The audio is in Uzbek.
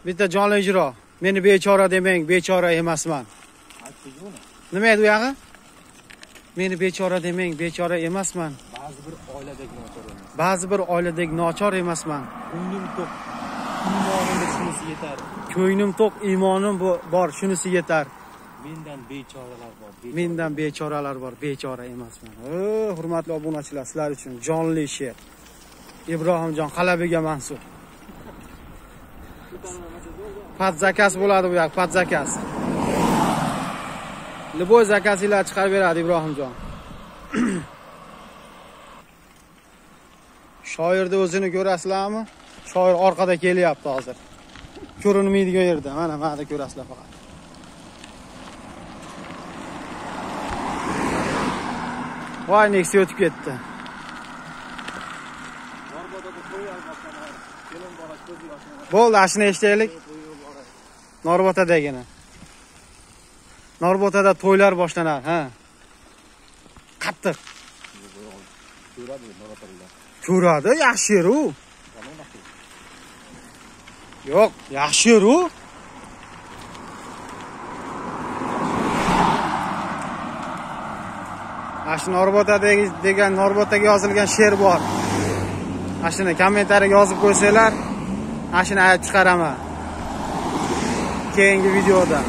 Bitta jonli ijro. Meni bechora demang, bechora emasman. Nima edi u yog'i? Meni bechora demang, bechora emasman. Ba'zi bir oiladagi nochor emasman. Ko'nglim to'q, iymonim shunisi yetar. Ko'nglim to'q, imonim bor, shunisi yetar. Mendan bechoralar bor. Mendan bechoralar bor, bechora emasman. Hurmatli obunachilar, sizlar uchun jonli she'r. Ibrohimjon Halabiga mansub. Pat zakas bo'ladi bu yoq, pat zakas. Liboy zakasilar chiqarib beradi Ibrohimjon. Shoirni o'zini ko'rasizlarmi? Shoir orqada kelyapti hozir. Ko'rinmaydigan yerda. Mana ko'rasizlar faqat. Voy, Nexia o'tib ketdi. Bo'ldi, ashni eshitaylik. Norbotadagina. Norbotada to'ylar boshlanar, ha. Qattiq. Ko'radi, yaxshi yer-u. Yo'q, yaxshi yer-u. Ashni Norbotadagi degan Norbotaga yozilgan she'r bor. Ashini kommentariyaga yozib qo'ysanglar, ashini aytib chiqaraman. Keyingi videoda.